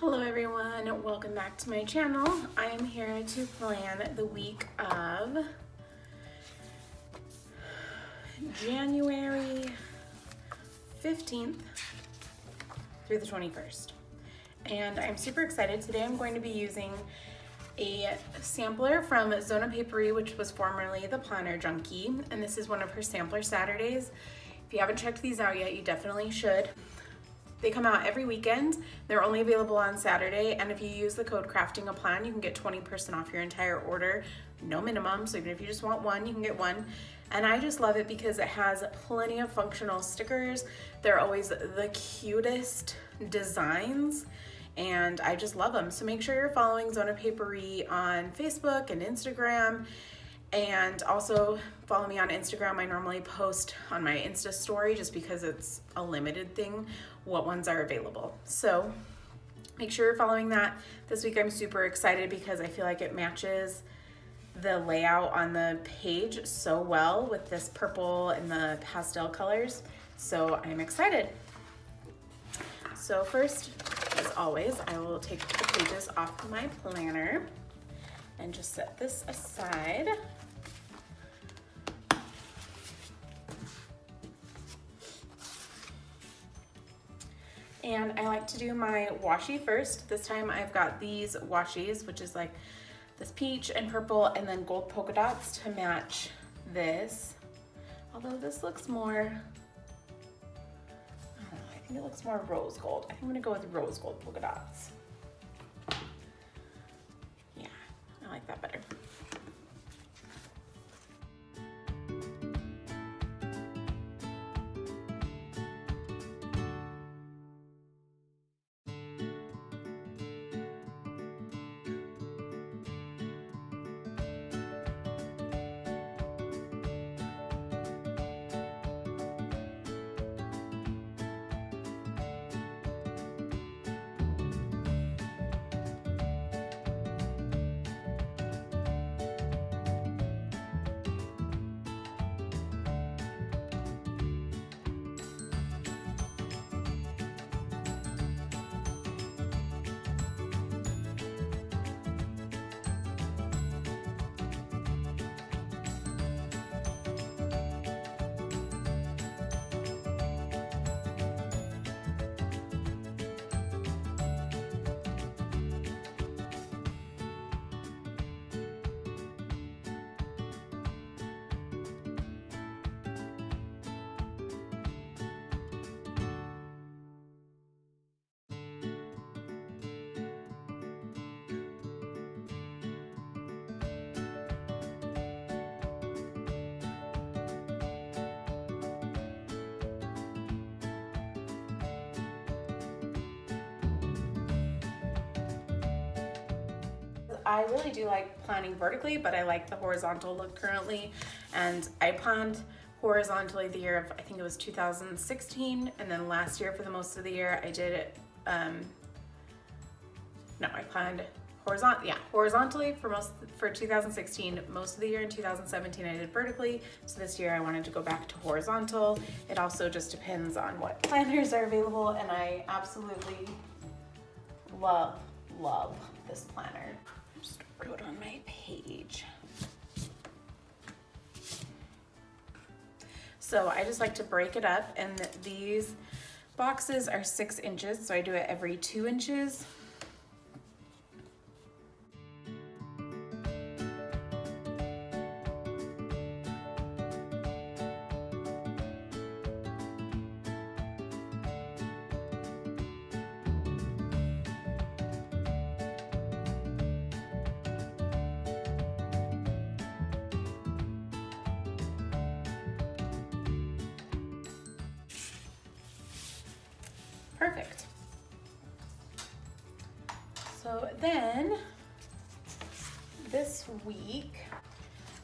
Hello everyone, welcome back to my channel. I am here to plan the week of January 15th through the 21st. And I'm super excited. Today I'm going to be using a sampler from Zona Paperie, which was formerly the Planner Junkie, and this is one of her sampler Saturdays. If you haven't checked these out yet, you definitely should. They come out every weekend. They're only available on Saturday, and if you use the code craftingaplan, you can get 20% off your entire order, no minimum, so even if you just want one, you can get one. And I just love it because it has plenty of functional stickers. They're always the cutest designs, and I just love them. So make sure you're following Zona Paperie on Facebook and Instagram, and also follow me on Instagram. I normally post on my Insta story just because it's a limited thing what ones are available. So make sure you're following that. This week I'm super excited because I feel like it matches the layout on the page so well with this purple and the pastel colors. So I'm excited. So first, as always, I will take the pages off my planner and just set this aside. And I like to do my washi first. This time I've got these washies, which is like this peach and purple and then gold polka dots to match this. Although this looks more, I don't know, I think it looks more rose gold. I think I'm gonna go with rose gold polka dots. Yeah, I like that better. I really do like planning vertically, but I like the horizontal look currently. And I planned horizontally the year of, I think it was 2016. And then last year for the most of the year, I did it, I planned horizontally for 2016. Most of the year in 2017, I did vertically. So this year I wanted to go back to horizontal. It also just depends on what planners are available. And I absolutely love this planner. Just wrote on my page. So I just like to break it up, and these boxes are 6 inches, so I do it every 2 inches. Perfect. So then this week,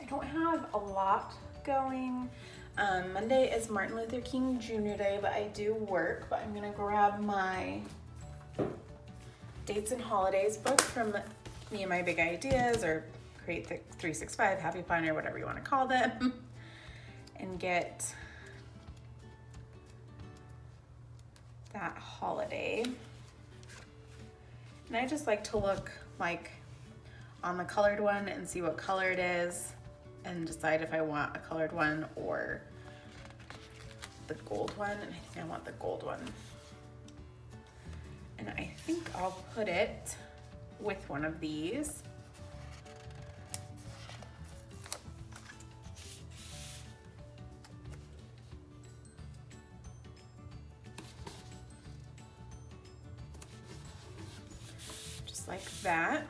I don't have a lot going. Monday is Martin Luther King Jr. Day, but I do work, but I'm gonna grab my dates and holidays book from Me and My Big Ideas, or Create the 365, Happy Planner, whatever you wanna call them, and get that holiday. And I just like to look like on the colored one and see what color it is and decide if I want a colored one or the gold one. And I think I want the gold one. And I think I'll put it with one of these. Just like that.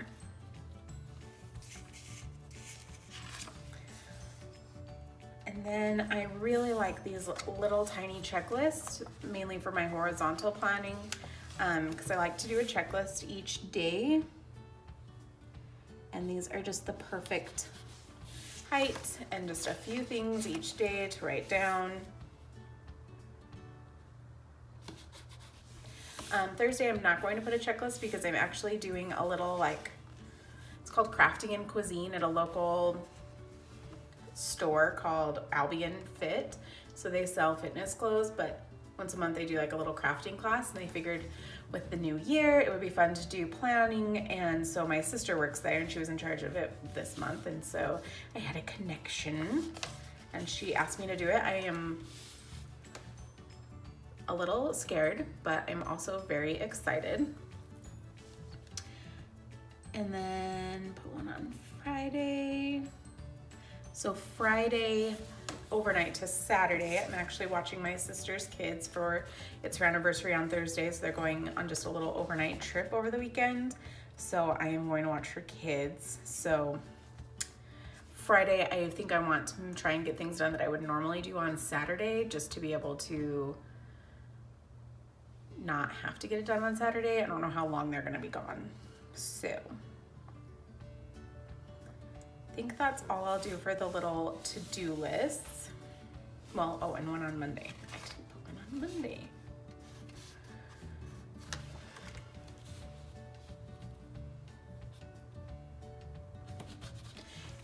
And then I really like these little tiny checklists, mainly for my horizontal planning, because I like to do a checklist each day. And these are just the perfect height and just a few things each day to write down. Thursday I'm not going to put a checklist because I'm actually doing a little it's called Crafting and Cuisine at a local store called Albion Fit. So they sell fitness clothes, but once a month they do like a little crafting class, and they figured with the new year it would be fun to do planning. And so my sister works there and she was in charge of it this month, and so I had a connection and she asked me to do it. I am a little scared, but I'm also very excited. And then put one on Friday. So Friday overnight to Saturday, I'm actually watching my sister's kids it's her anniversary on Thursday, so they're going on just a little overnight trip over the weekend. So I am going to watch her kids. So Friday, I think I want to try and get things done that I would normally do on Saturday, just to be able to not have to get it done on Saturday. I don't know how long they're gonna be gone. So I think that's all I'll do for the little to-do lists. Well, oh, and one on Monday. I didn't put one on Monday.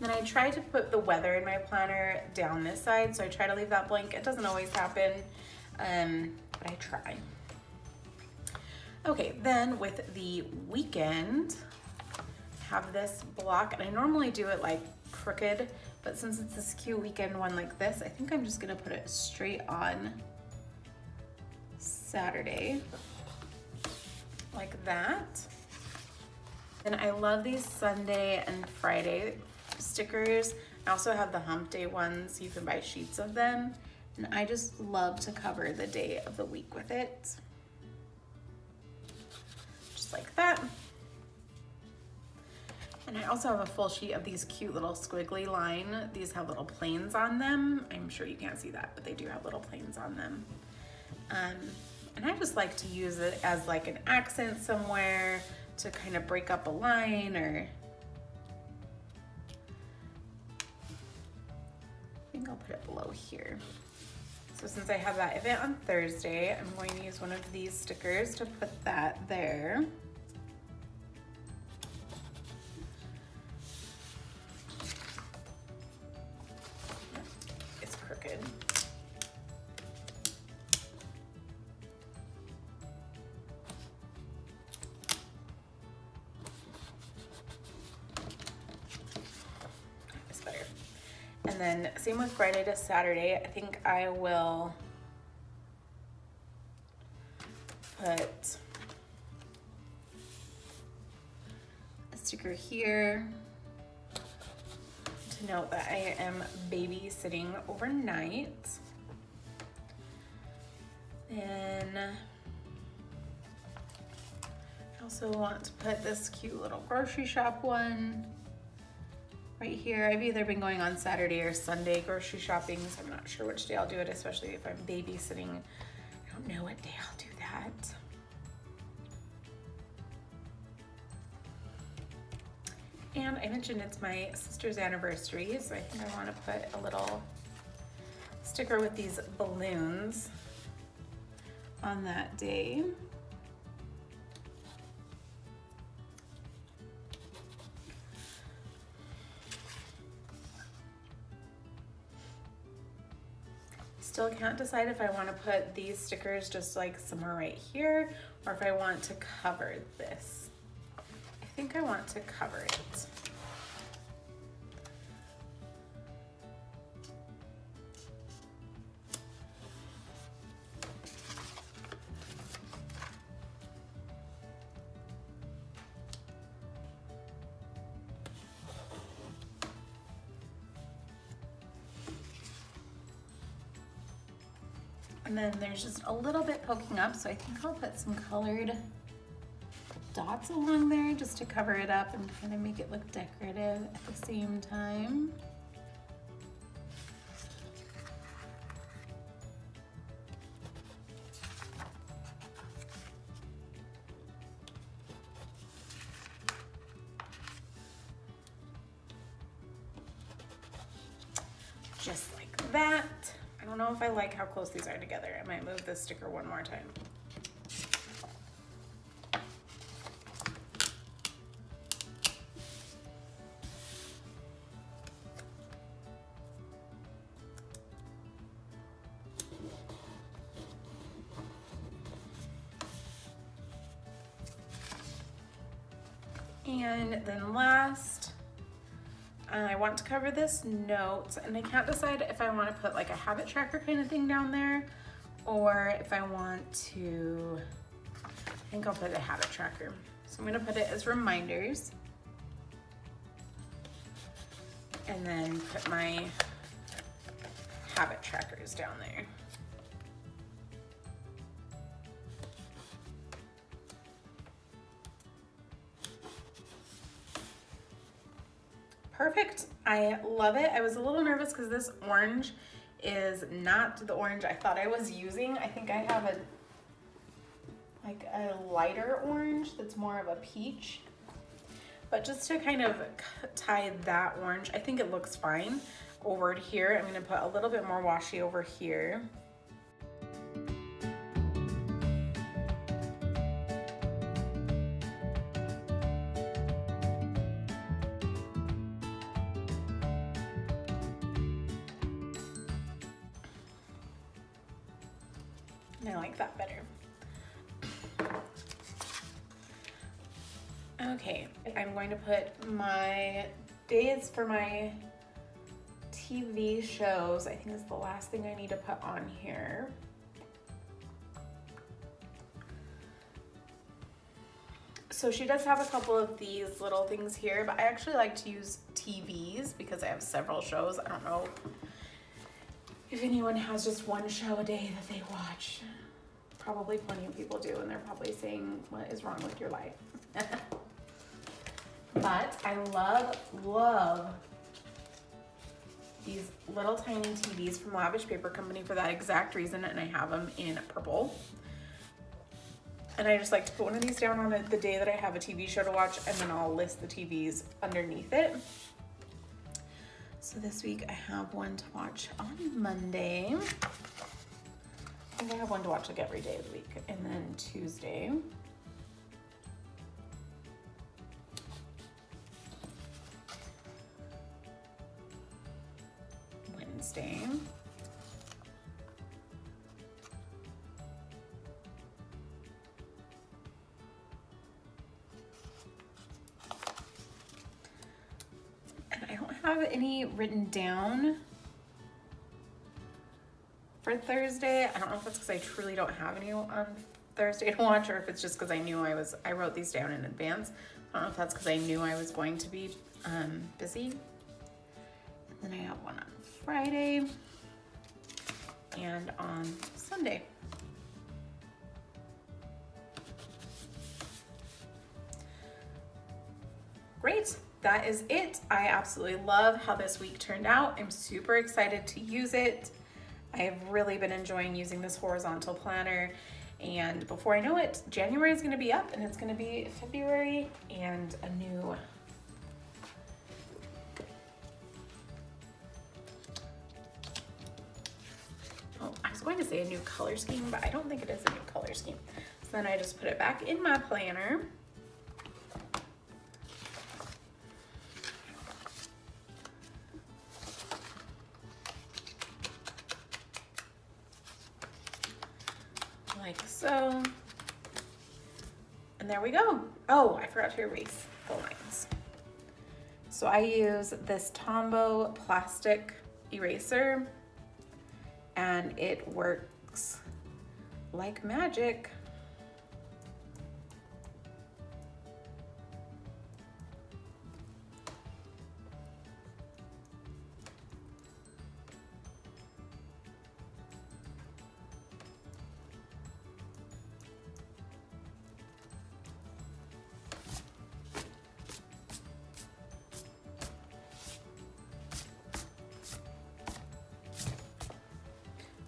And then I try to put the weather in my planner down this side, so I try to leave that blank. It doesn't always happen, but I try. Okay, then with the weekend, have this block, and I normally do it like crooked, but since it's this cute weekend one like this, I think I'm just gonna put it straight on Saturday, like that. And I love these Sunday and Friday stickers. I also have the hump day ones. You can buy sheets of them, and I just love to cover the day of the week with it. Like that. And I also have a full sheet of these cute little squiggly line. These have little planes on them. I'm sure you can't see that, but they do have little planes on them. And I just like to use it as like an accent somewhere to kind of break up a line, or I think I'll put it below here. So since I have that event on Thursday, I'm going to use one of these stickers to put that there. It's crooked. It's better. And then same with Friday to Saturday. I think I will put a sticker here to note that I am babysitting overnight. Then I also want to put this cute little grocery shop one right here. I've either been going on Saturday or Sunday grocery shopping, so I'm not sure which day I'll do it, especially if I'm babysitting. I don't know what day I'll do that. And I mentioned it's my sister's anniversary, so I think I want to put a little sticker with these balloons on that day. Still can't decide if I want to put these stickers just like somewhere right here, or if I want to cover this. think I want to cover it. And then there's just a little bit poking up, so I think I'll put some colored dots along there just to cover it up and kind of make it look decorative at the same time. Just like that. I don't know if I like how close these are together. I might move this sticker one more time. And then last, I want to cover this note, and I can't decide if I want to put like a habit tracker kind of thing down there, or if I want to, I think I'll put a habit tracker. So I'm going to put it as reminders, and then put my habit trackers down there. Perfect. I love it. I was a little nervous because this orange is not the orange I thought I was using. I think I have a lighter orange that's more of a peach. But just to kind of tie that orange, I think it looks fine. Over here, I'm going to put a little bit more washi over here. I like that better. Okay, I'm going to put my days for my TV shows. I think is the last thing I need to put on here. So she does have a couple of these little things here, but I actually like to use TVs because I have several shows. I don't know if anyone has just one show a day that they watch. Probably plenty of people do, and they're probably saying, what is wrong with your life? But I love these little tiny TVs from Lavish Paper Company for that exact reason, and I have them in purple. And I just like to put one of these down on the day that I have a TV show to watch, and then I'll list the TVs underneath it. So this week I have one to watch on Monday. I think I have one to watch like every day of the week. And then Tuesday. Wednesday. And I don't have any written down for Thursday. I don't know if it's because I truly don't have any on Thursday to watch, or if it's just because I knew I wrote these down in advance. I don't know if that's because I knew I was going to be busy. And then I have one on Friday and on Sunday. Great, that is it. I absolutely love how this week turned out. I'm super excited to use it. I have really been enjoying using this horizontal planner, and before I know it, January is going to be up and it's going to be February and a new I was going to say a new color scheme, but I don't think it is a new color scheme. So then I just put it back in my planner. Like so, and there we go. Oh, I forgot to erase the lines. So I use this Tombow plastic eraser and it works like magic.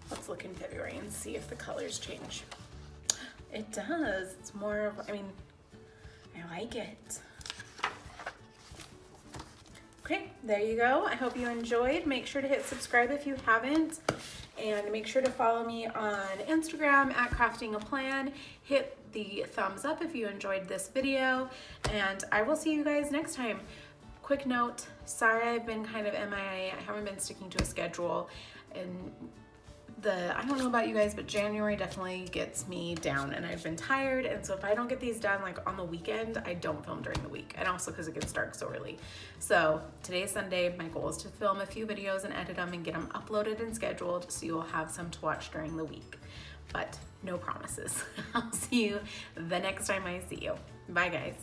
Let's look in February and see if the colors change. It does. It's more of, I mean, I like it. Okay, there you go. I hope you enjoyed. Make sure to hit subscribe if you haven't, and make sure to follow me on Instagram at craftingaplan. Hit the thumbs up if you enjoyed this video, and I will see you guys next time. Quick note, sorry I've been kind of MIA. I haven't been sticking to a schedule, and I don't know about you guys, but January definitely gets me down, and I've been tired, and so if I don't get these done like on the weekend, I don't film during the week, and also because it gets dark so early. So today is Sunday. My goal is to film a few videos and edit them and get them uploaded and scheduled so you'll have some to watch during the week, but no promises. I'll see you the next time I see you. Bye guys.